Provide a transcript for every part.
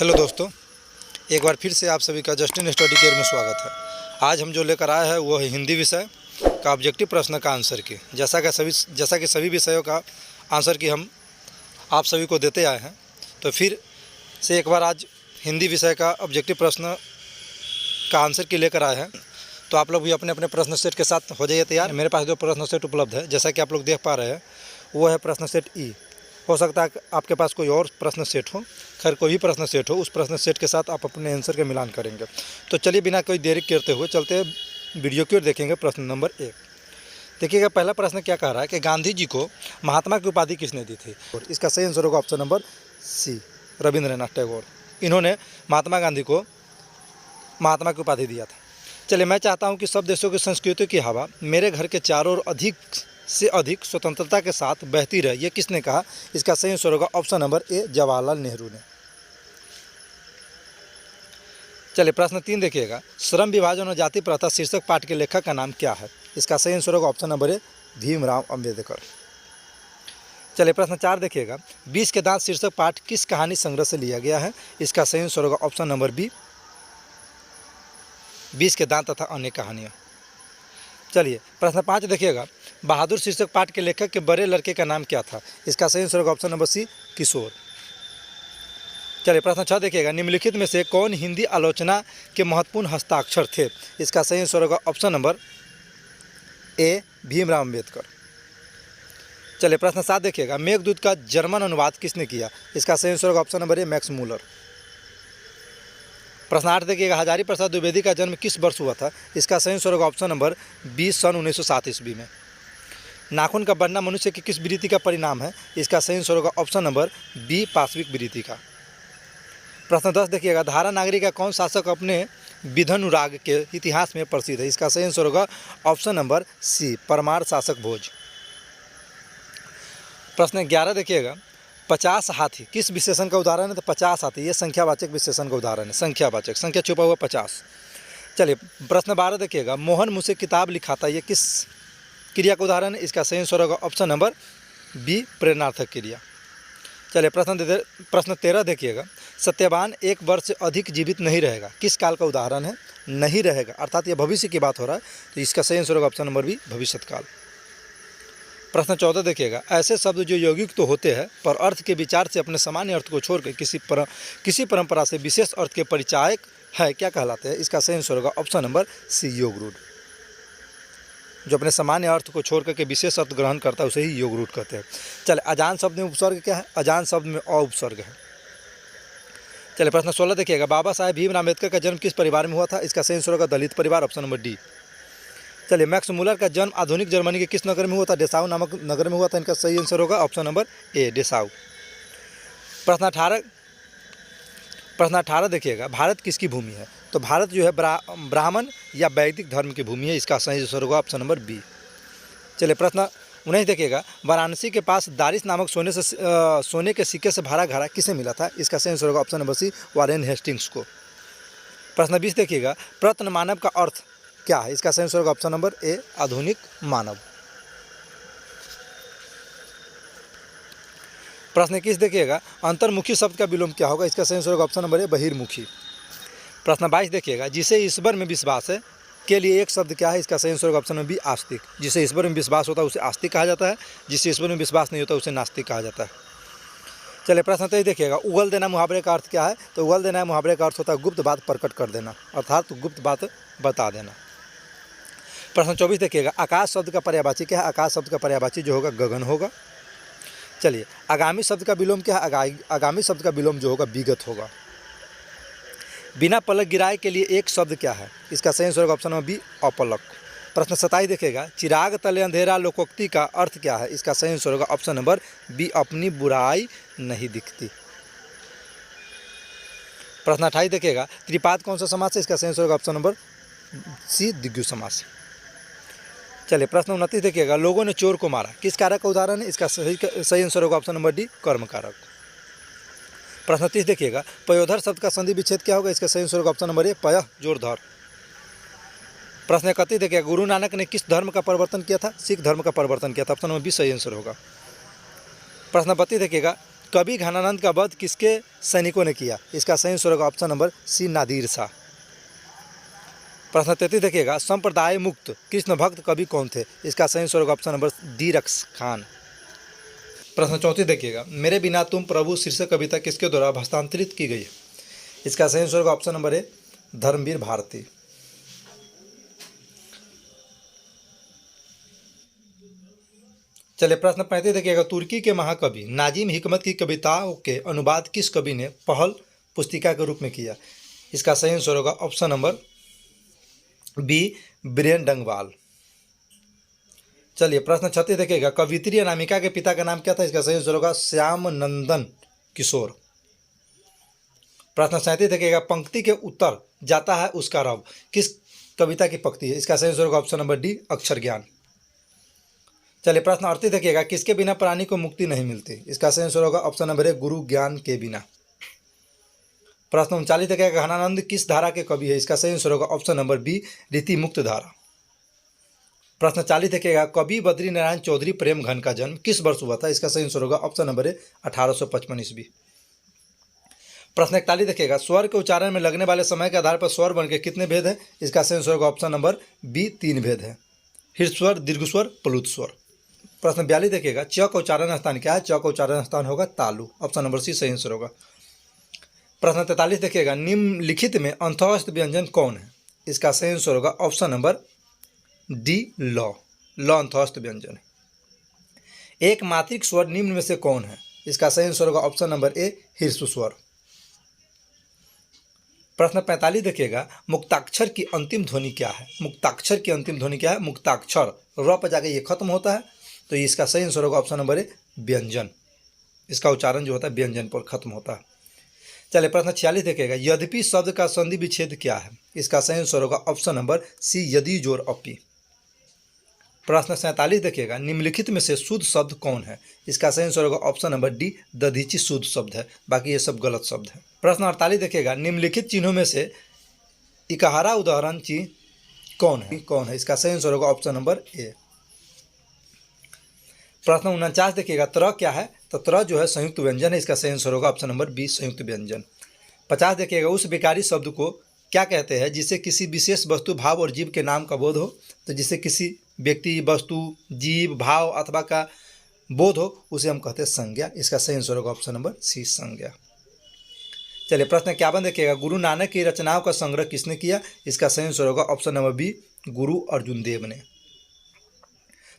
Hello दोस्तों, एक बार फिर से आप सभी का जस्टिन स्टडी केयर में स्वागत है। आज हम जो लेकर आए हैं वो है हिंदी विषय का ऑब्जेक्टिव प्रश्न का आंसर की। जैसा कि सभी विषयों का आंसर की हम आप सभी को देते आए हैं, तो फिर से एक बार आज हिंदी विषय का ऑब्जेक्टिव प्रश्न का आंसर की लेकर आए हैं। तो आप लोग भी अपने अपने प्रश्न सेट के साथ हो जाइए तैयार। मेरे पास जो प्रश्न सेट उपलब्ध है, जैसा कि आप लोग देख पा रहे हैं, वो है प्रश्न सेट ई। हो सकता है आपके पास कोई और प्रश्न सेट हो, खैर कोई भी प्रश्न सेट हो, उस प्रश्न सेट के साथ आप अपने आंसर का मिलान करेंगे। तो चलिए बिना कोई देरी करते हुए चलते हैं वीडियो की ओर। देखेंगे प्रश्न नंबर 1। देखिएगा, पहला प्रश्न क्या कह रहा है कि गांधी जी को महात्मा की उपाधि किसने दी थी? और इसका सही आंसर होगा option number C, Rabindranath Tagore. इन्होंने महात्मा गांधी को महात्मा की उपाधि दिया था। चलिए, मैं चाहता हूँ कि सब देशों की संस्कृति की हवा मेरे घर के चारों ओर अधिक से अधिक स्वतंत्रता के साथ बहती रहे, ये किसने कहा? इसका सही आंसर होगा ऑप्शन नंबर ए, जवाहरलाल नेहरू ने। चलिए, प्रश्न 3 देखिएगा, श्रम विभाजन और जाति प्रथा शीर्षक पाठ के लेखक का नाम क्या है? इसका सही आंसर होगा ऑप्शन नंबर ए, भीमराव अंबेडकर। चलिए, प्रश्न 4 देखिएगा, 20 के दांत शीर्षक पाठ किस कहानी संग्रह से लिया गया है? इसका सही आंसर होगा ऑप्शन नंबर बी, 20 के दांत तथा अन्य कहानियाँ। चलिए, प्रश्न 5 देखिएगा, बहादुर शीर्षक पाठ के लेखक के बड़े लड़के का नाम क्या था? इसका सही आंसर होगा ऑप्शन नंबर सी, किशोर। चलिए, प्रश्न 6 देखिएगा, निम्नलिखित में से कौन हिंदी आलोचना के महत्वपूर्ण हस्ताक्षर थे? इसका सही आंसर होगा ऑप्शन नंबर ए, भीमराव अंबेडकर। चलिए, प्रश्न 7 देखिएगा, मेघदूत का जर्मन अनुवाद किसने किया? इसका सही आंसर होगा ऑप्शन नंबर ए, मैक्स मूलर। प्रश्न 8 देखिएगा, हजारी प्रसाद द्विवेदी का जन्म किस वर्ष हुआ था? इसका सही आंसर होगा ऑप्शन नंबर बी, सन 1907 ईस्वी में। नाखून का बढ़ना मनुष्य की किस वृत्ति का परिणाम है? इसका सही आंसर होगा ऑप्शन नंबर बी, पाशविक वृत्ति का। प्रश्न 10 देखिएगा, धारा नागरी का कौन शासक अपने विधानुराग के इतिहास में प्रसिद्ध है? इसका सही आंसर होगा ऑप्शन नंबर सी, परमार शासक भोज। प्रश्न 11 देखिएगा, 50 हाथी किस विशेषण का उदाहरण है? तो 50 हाथी ये संख्यावाचक विशेषण का उदाहरण है, संख्यावाचक, संख्या छुपा हुआ 50। चलिए, प्रश्न 12 देखिएगा, मोहन मुझसे किताब लिखाता, ये किस क्रिया का उदाहरण है? इसका सही आंसर होगा ऑप्शन नंबर बी, प्रेरणार्थक क्रिया। चलिए, प्रश्न 13 देखिएगा, सत्यवान 1 वर्ष से अधिक जीवित नहीं रहेगा, किस काल का उदाहरण है? नहीं रहेगा, अर्थात ये भविष्य की बात हो रहा है, तो इसका सही आंसर होगा ऑप्शन नंबर बी, भविष्यत काल। प्रश्न 14 देखिएगा, ऐसे शब्द जो यौगिक तो होते हैं पर अर्थ के विचार से अपने सामान्य अर्थ को छोड़कर किसी परंपरा से विशेष अर्थ के परिचायक है, क्या कहलाते हैं? इसका सही आंसर होगा ऑप्शन नंबर सी, योग रूढ़। जो अपने सामान्य अर्थ को छोड़ करके विशेष अर्थ ग्रहण करता है उसे ही योग रूढ़ कहते हैं। चले, अजान शब्द में उपसर्ग क्या है? अजान शब्द में अ उपसर्ग है। चलिए, प्रश्न 16 देखिएगा, बाबा साहेब भीमराव अम्बेडकर का जन्म किस परिवार में हुआ था? इसका सही आंसर होगा दलित परिवार, ऑप्शन नंबर डी। चलिए, मैक्स मूलर का जन्म आधुनिक जर्मनी के किस नगर में हुआ था? डेसाउ नामक नगर में हुआ था, इनका सही आंसर होगा ऑप्शन नंबर ए, डेसाउ। प्रश्न 18 देखिएगा, भारत किसकी भूमि है? तो भारत जो है ब्राह्मण या वैदिक धर्म की भूमि है, इसका सही आंसर होगा ऑप्शन नंबर बी। चलिए, प्रश्न 19 देखिएगा, वाराणसी के पास दारिस नामक सोने के सिक्के से भरा घड़ा किसे मिला था? इसका सही आंसर होगा option number C, Warren Hastings को। प्रश्न 20 देखिएगा, प्रत्न मानव का अर्थ क्या है? इसका सही आंसर होगा ऑप्शन नंबर ए, आधुनिक मानव। प्रश्न 21 देखिएगा, अंतर्मुखी शब्द का विलोम क्या होगा? इसका सही आंसर होगा ऑप्शन नंबर ए, बहिर्मुखी। प्रश्न 22 देखिएगा, जिसे ईश्वर में विश्वास है के लिए एक शब्द क्या है? इसका सही आंसर होगा ऑप्शन नंबर बी, आस्तिक। जिसे ईश्वर में विश्वास होता है उसे आस्तिक कहा जाता है, जिसे ईश्वर में विश्वास नहीं होता उसे नास्तिक कहा जाता है। चलिए, प्रश्न 23 देखिएगा, उगल देना मुहावरे का अर्थ क्या है? तो उगल देना मुहावरे का अर्थ होता है गुप्त बात प्रकट कर देना, अर्थात गुप्त बात बता देना। प्रश्न 24 देखिएगा, आकाश शब्द का पर्यायवाची क्या है? आकाश शब्द का पर्यायवाची जो होगा गगन होगा। चलिए, आगामी शब्द का विलोम क्या है? आगामी शब्द का विलोम जो होगा विगत होगा। बिना पलक गिराए के लिए एक शब्द क्या है? इसका सही आंसर होगा ऑप्शन नंबर बी, अपलक। प्रश्न 27 देखिएगा, चिराग तले अंधेरा लोकोक्ति का अर्थ क्या है? इसका सही आंसर होगा ऑप्शन नंबर बी, अपनी बुराई नहीं दिखती। प्रश्न 28 देखिएगा, त्रिपाद कौन सा समास है? इसका सही आंसर होगा ऑप्शन नंबर सी, द्विगु समास। चलिए, प्रश्न 29 देखिएगा, लोगों ने चोर को मारा किस कारक का उदाहरण है? इसका सही आंसर होगा ऑप्शन नंबर डी, कर्म कारक। प्रश्न 30 देखिएगा, पयोधर शब्द का संधि विच्छेद क्या होगा? इसका सही आंसर होगा ऑप्शन नंबर ए, पय जोरधर। प्रश्न 31 देखिएगा, गुरु नानक ने किस धर्म का परिवर्तन किया था? सिख धर्म का परिवर्तन किया था, ऑप्शन नंबर बी सही आंसर होगा। प्रश्न 32 देखिएगा, कवि घनानंद का वध किसके सैनिकों ने किया? इसका सही आंसर होगा option number C, Nadir Shah. प्रश्न 33 देखिएगा, संप्रदाय मुक्त कृष्ण भक्त कवि कौन थे? इसका सही आंसर होगा ऑप्शन नंबर डी, रक्स खान। प्रश्न 34 देखिएगा, मेरे बिना तुम प्रभु शीर्षक कविता किसके द्वारा हस्तांतरित की गई है? इसका सही आंसर होगा option number A, Dharamvir Bharati. चलिए प्रश्न 35 देखिएगा, तुर्की के महाकवि नाजिम हिकमत की कविताओं के अनुवाद किस कवि ने पहल पुस्तिका के रूप में किया? इसका सही आंसर होगा option number B, Viren Dangwal. चलिए प्रश्न 36 देखिएगा, कवियत्री अनामिका के पिता का नाम क्या था? इसका सही आंसर होगा श्याम नंदन किशोर। प्रश्न 37 देखिएगा, पंक्ति के उत्तर जाता है उसका रब किस कविता की पंक्ति है? इसका सही आंसर होगा ऑप्शन नंबर डी, अक्षर ज्ञान। चलिए प्रश्न 38 देखिएगा, किसके बिना प्राणी को मुक्ति नहीं मिलती? इसका सही आंसर होगा ऑप्शन नंबर ए, गुरु ज्ञान के बिना। प्रश्न 39 देखिएगा, घनानंद किस धारा के कवि है? इसका सही आंसर होगा ऑप्शन नंबर बी, रीति मुक्त धारा। प्रश्न 40 देखिएगा, कवि बद्री नारायण चौधरी प्रेम घन का जन्म किस वर्ष हुआ था? इसका सही आंसर होगा ऑप्शन नंबर ए, 1855 ईस्वी। प्रश्न 41 देखिएगा, स्वर के उच्चारण में लगने वाले समय के आधार पर स्वर वर्ण के कितने भेद है? इसका सही आंसर होगा ऑप्शन नंबर बी, 3 भेद है, हृस्व स्वर, दीर्घ स्वर, प्लुत स्वर। प्रश्न 42 देखिएगा, च का उच्चारण स्थान क्या है? च का उच्चारण स्थान होगा तालु, ऑप्शन नंबर सी सही आंसर होगा। प्रश्न 43 देखिएगा, निम्नलिखित में अंतःस्थ व्यंजन कौन है? इसका सही आंसर होगा ऑप्शन नंबर डी, ल अंतःस्थ व्यंजन है। एक मात्रिक स्वर निम्न में से कौन है? इसका सही आंसर होगा ऑप्शन नंबर ए, हृस्व स्वर। प्रश्न 45 देखिएगा, मुक्ताक्षर की अंतिम ध्वनि क्या है? मुक्ताक्षर की अंतिम ध्वनि क्या है? मुक्ताक्षर र पर जाके ये खत्म होता है, तो इसका सही आंसर होगा ऑप्शन नंबर ए, व्यंजन। इसका उच्चारण जो होता है व्यंजन पर खत्म होता है। चलिए प्रश्न 46 देखिएगा, यद्यपि शब्द का संधि विच्छेद क्या है? इसका सही आंसर होगा ऑप्शन नंबर सी, यदि जोर अपी। प्रश्न 47 देखिएगा, निम्नलिखित में से शुद्ध शब्द कौन है? इसका सही आंसर होगा ऑप्शन नंबर डी, दधीची शुद्ध शब्द है, बाकी ये सब गलत शब्द है। प्रश्न 48 देखिएगा, निम्नलिखित चिन्हों में से इकहारा उदाहरण चिन्ह कौन है? इसका सही आंसर होगा ऑप्शन नंबर ए। प्रश्न 49 देखिएगा, त्र क्या है? तो त्र जो है संयुक्त व्यंजन है, इसका सही आंसर होगा ऑप्शन नंबर बी, संयुक्त व्यंजन। 50 देखिएगा, उस विकारी शब्द को क्या कहते हैं जिससे किसी विशेष वस्तु, भाव और जीव के नाम का बोध हो? तो जिससे किसी व्यक्ति, वस्तु, जीव, भाव अथवा का बोध हो, उसे हम कहते हैं संज्ञा। इसका सही आंसर होगा ऑप्शन नंबर सी, संज्ञा। चलिए प्रश्न 51 देखिएगा, गुरु नानक की रचनाओं का संग्रह किसने किया? इसका सही आंसर होगा ऑप्शन नंबर बी, गुरु अर्जुन देव ने।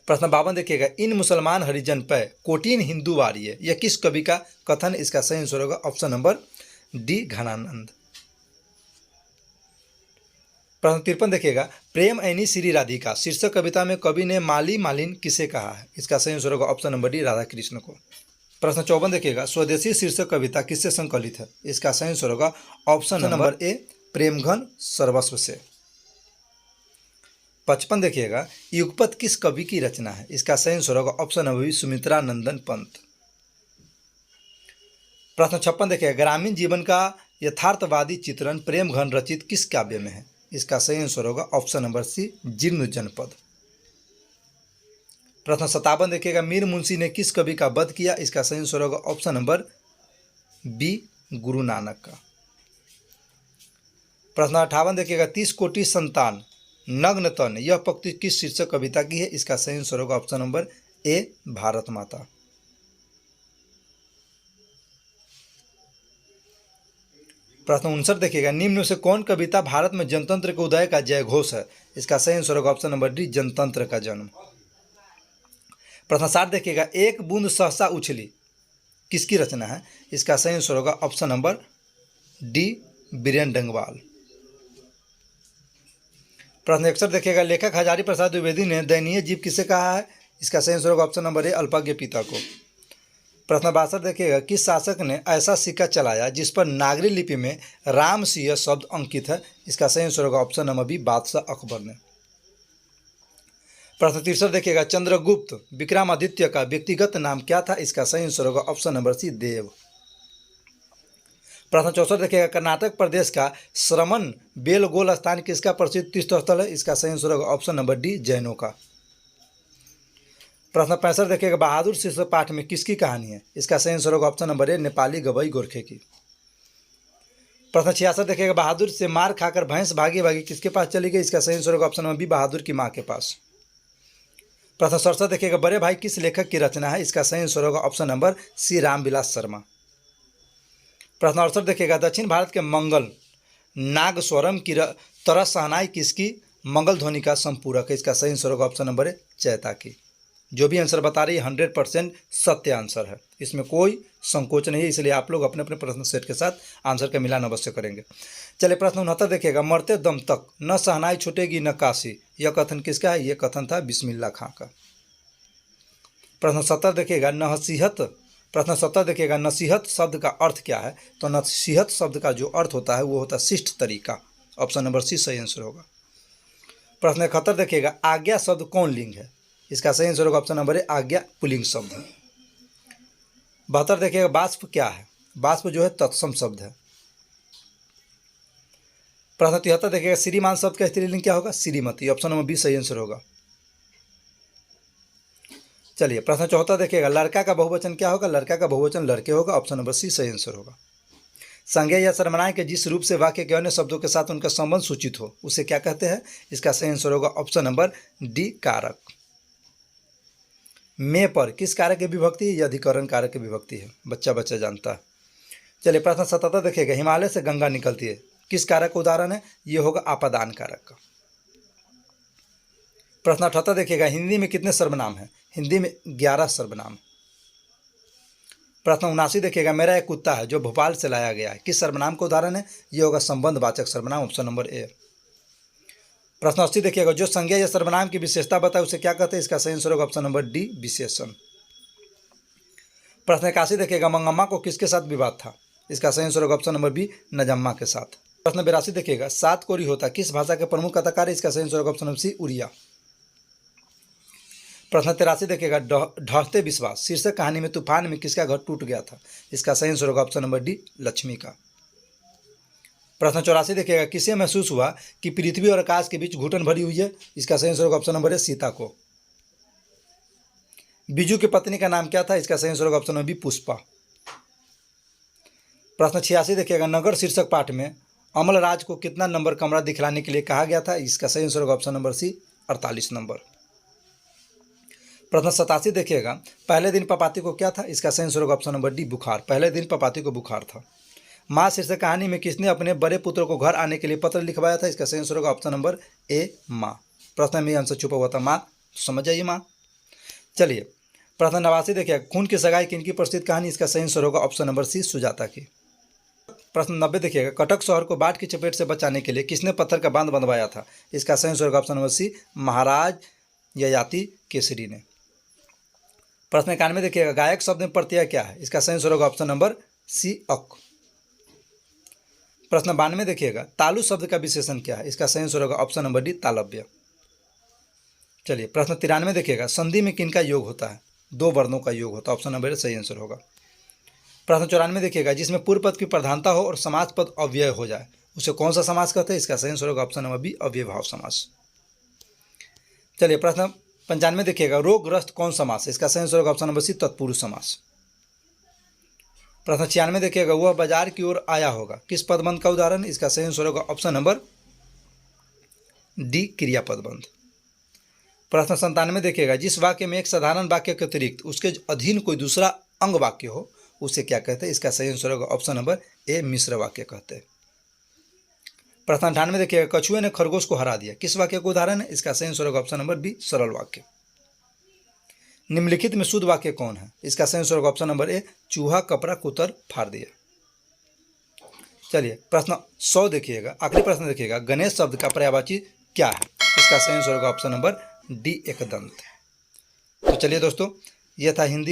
प्रश्न 52 देखिएगा, इन मुसलमान हरिजन पे कोटिन हिंदू वारिये, यह किस कवि का कथन? इसका सही आंसर होगा ऑप्शन नंबर डी, घनानंद। प्रश्न 53 देखिएगा, प्रेम ऐनी श्री राधिका शीर्षक कविता में कवि ने माली मालिन किसे कहा है? इसका सही आंसर होगा option number D, Radha Krishna को। प्रश्न 54 देखिएगा, स्वदेशी शीर्षक कविता किससे संकलित है? इसका सही आंसर होगा ऑप्शन नंबर ए, प्रेमघन सर्वस्व से। 55 देखिएगा, युगपत किस कवि की रचना है? इसका सही आंसर होगा ऑप्शन नंबर बी, सुमित्रा नंदन पंत। प्रश्न 56 देखिएगा, ग्रामीण जीवन का यथार्थवादी चित्रण प्रेमघन रचित किस काव्य में है? इसका सही आंसर होगा ऑप्शन नंबर सी, जीर्ण जनपद। प्रश्न 57 देखिएगा, मीर मुंशी ने किस कवि का वध किया? इसका सही आंसर होगा option number B, Guru Nanak का। प्रश्न 58 देखिएगा, 30 कोटि संतान नग्न तन, यह पंक्ति किस शीर्षक कविता की है? इसका सही आंसर होगा ऑप्शन नंबर ए, भारत माता। प्रश्न 59 देखिएगा, निम्न में से कौन कविता भारत में जनतंत्र के उदय का जय घोष है? इसका सही आंसर होगा ऑप्शन नंबर डी, जनतंत्र का जन्म। प्रश्न 60 देखिएगा, एक बूंद सहसा उछली किसकी रचना है? इसका सही आंसर होगा option number D, Biren Dangwal. प्रश्न 61 देखिएगा, लेखक हजारी प्रसाद द्विवेदी ने दयनीय जीव किसे कहा है? इसका सही आंसर होगा ऑप्शन नंबर ए, अल्पज्ञ पिता को। प्रश्न 62 देखिएगा, किस शासक ने ऐसा सिक्का चलाया जिस पर नागरी लिपि में राम सिंह शब्द अंकित है? इसका सही आंसर होगा ऑप्शन नंबर बी, बादशाह अकबर ने। प्रश्न 63 देखिएगा, चंद्रगुप्त विक्रमादित्य का व्यक्तिगत नाम क्या था? इसका सही आंसर होगा ऑप्शन नंबर सी, देव। प्रश्न 64 देखिएगा, कर्नाटक प्रदेश का श्रमण बेलगोल स्थान किसका प्रसिद्ध तीर्थ स्थल है? इसका सही आंसर होगा ऑप्शन नंबर डी, जैनों का। प्रश्न 65 देखिएगा, बहादुर शीर्षक पाठ में किसकी कहानी है? इसका सही आंसर होगा ऑप्शन नंबर ए, नेपाली गवई गोरखे की। प्रश्न 66 देखिएगा, बहादुर से मार खाकर भैंस भागी भागी किसके पास चली गई? इसका सही आंसर होगा ऑप्शन नंबर बी, बहादुर की माँ के पास। प्रश्न 67 देखिएगा, बड़े भाई किस लेखक की रचना है? इसका सही आंसर होगा option number C, Ramvilas Sharma. प्रश्न 68 देखिएगा, दक्षिण भारत के मंगल नागस्वरम की तरह शहनाई किसकी मंगल ध्वनि का संपूरक है? इसका सही आंसर होगा ऑप्शन नंबर ए, चैता की। जो भी आंसर बता रही है 100% सत्य आंसर है, इसमें कोई संकोच नहीं है, इसलिए आप लोग अपने अपने प्रश्न सेट के साथ आंसर का मिलान अवश्य करेंगे। चलिए प्रश्न 69 देखिएगा, मरते दम तक न शहनाई छूटेगी न काशी, यह कथन किसका है? यह कथन था बिस्मिल्लाह खां का। प्रश्न 70 देखिएगा, प्रश्न 70 देखिएगा, नसीहत शब्द का अर्थ क्या है? तो नसीहत शब्द का जो अर्थ होता है वो होता है शिष्ट तरीका, ऑप्शन नंबर सी सही आंसर होगा। प्रश्न 71 देखिएगा, आज्ञा शब्द कौन लिंग है? इसका सही आंसर होगा ऑप्शन नंबर ए, आज्ञा पुल्लिंग शब्द है। 72 देखिएगा, बाष्प क्या है? बाष्प जो है तत्सम शब्द है। प्रश्न 73 देखिएगा, श्रीमान शब्द का स्त्रीलिंग क्या होगा? श्रीमती, ऑप्शन नंबर बी सही आंसर होगा। चलिए प्रश्न 74 देखिएगा, लड़का का बहुवचन क्या होगा? लड़का का बहुवचन लड़के होगा, ऑप्शन नंबर सी सही आंसर होगा। संज्ञा या सर्वनाम के जिस रूप से वाक्य के अन्य शब्दों के साथ उनका संबंध सूचित हो उसे क्या कहते हैं? इसका सही आंसर होगा ऑप्शन नंबर डी, कारक। में पर किस कारक की विभक्ति है? यह अधिकरण कारक की विभक्ति है, बच्चा बच्चा जानता है। चलिए प्रश्न 77 देखिएगा, हिमालय से गंगा निकलती है, किस कारक का उदाहरण है? यह होगा आपादान कारक का। प्रश्न 78 देखिएगा, हिंदी में कितने सर्वनाम हैं? हिंदी में 11 सर्वनाम। प्रश्न 79 देखिएगा, मेरा एक कुत्ता है जो भोपाल से लाया गया है, किस सर्वनाम का उदाहरण है? यह होगा संबंधवाचक सर्वनाम, ऑप्शन नंबर ए। प्रश्न 80 देखिएगा, जो संज्ञा या सर्वनाम की विशेषता बताए उसे क्या कहते हैं? इसका सही आंसर होगा ऑप्शन नंबर डी, विशेषण। प्रश्न 81 देखिएगा, मंगम्मा को किसके साथ विवाद था? इसका सही आंसर होगा ऑप्शन नंबर बी, नजम्मा के साथ। प्रश्न 82 देखिएगा, सात कोरी होता किस भाषा के प्रमुख कथाकार है? इसका सही आंसर होगा ऑप्शन नंबर सी, उड़िया। प्रश्न 83 देखिएगा, ढहते विश्वास शीर्षक कहानी में तूफान में किसका घर टूट गया था? इसका सही आंसर होगा ऑप्शन नंबर डी, लक्ष्मी का। प्रश्न 84 देखिएगा, किसे महसूस हुआ कि पृथ्वी और आकाश के बीच घुटन भरी हुई है? इसका सही आंसर होगा ऑप्शन नंबर ए, सीता को। बिजू की पत्नी का नाम क्या था? इसका सही आंसर होगा ऑप्शन नंबर बी, पुष्पा। प्रश्न 86 देखिएगा, नगर शीर्षक पाठ में अमलराज को कितना नंबर कमरा दिखलाने के लिए कहा गया था? इसका सही आंसर होगा ऑप्शन नंबर सी, 48 नंबर। प्रश्न 87 देखिएगा, पहले दिन पपाती को क्या था? इसका सही आंसर होगा ऑप्शन नंबर डी, बुखार। पहले दिन पपाती को बुखार था। माँ शीर्षक कहानी में किसने अपने बड़े पुत्र को घर आने के लिए पत्र लिखवाया था? इसका सही आंसर होगा ऑप्शन नंबर ए, माँ। प्रश्न में आंसर छुपा हुआ था माँ, तो समझ जाइए माँ। चलिए प्रश्न 89 देखिए, खून की सगाई किनकी प्रसिद्ध कहानी? इसका सही आंसर होगा ऑप्शन नंबर सी, सुजाता की। प्रश्न 90 देखिएगा, कटक शहर को बाढ़ की चपेट से बचाने के लिए किसने पत्थर का बांध बनवाया था? इसका सही आंसर होगा ऑप्शन नंबर सी, महाराज ययाति केसरी ने। प्रश्न 91 देखिएगा, गायक शब्द में प्रत्यय क्या है? इसका सही आंसर होगा ऑप्शन नंबर सी, अक। प्रश्न 92 देखिएगा, तालु शब्द का विशेषण क्या है? इसका सही आंसर होगा ऑप्शन नंबर डी, तालव्य। चलिए प्रश्न 93 देखिएगा, संधि में किनका योग होता है? दो वर्णों का योग होता है, ऑप्शन नंबर ए सही आंसर होगा। प्रश्न 94 देखिएगा, जिसमें पूर्व पद की प्रधानता हो और समाज पद अव्यय हो जाए उसे कौन सा समास कहते हैं? इसका सही आंसर होगा ऑप्शन नंबर बी, अव्ययभाव समास। चलिए प्रश्न 95 देखिएगा, रोगग्रस्त कौन समास है? इसका सही आंसर होगा ऑप्शन नंबर सी, तत्पुरुष समास। प्रश्न 96 देखिएगा, वह बाजार की ओर आया होगा किस पदबंध का उदाहरण है? इसका सही आंसर होगा ऑप्शन नंबर डी, क्रियापदबंध। प्रश्न 97 देखिएगा, जिस वाक्य में एक साधारण वाक्य के अतिरिक्त उसके अधीन कोई दूसरा अंग वाक्य हो उसे क्या कहते हैं? इसका सही आंसर होगा ऑप्शन नंबर ए, मिश्र वाक्य कहते हैं। प्रश्न 98 देखिएगा, कछुए ने खरगोश को हरा दिया किस वाक्य का उदाहरण है? इसका सही आंसर होगा ऑप्शन नंबर बी, सरल वाक्य। निम्नलिखित में शुद्ध वाक्य कौन है? इसका सही आंसर होगा ऑप्शन नंबर ए, चूहा कपड़ा कुतर फाड़ दिया। चलिए प्रश्न 100 देखिएगा, आखिरी प्रश्न देखिएगा, गणेश शब्द का पर्यायवाची क्या है? इसका सही आंसर होगा ऑप्शन नंबर डी, एकदंत। तो चलिए दोस्तों, यह था हिंदी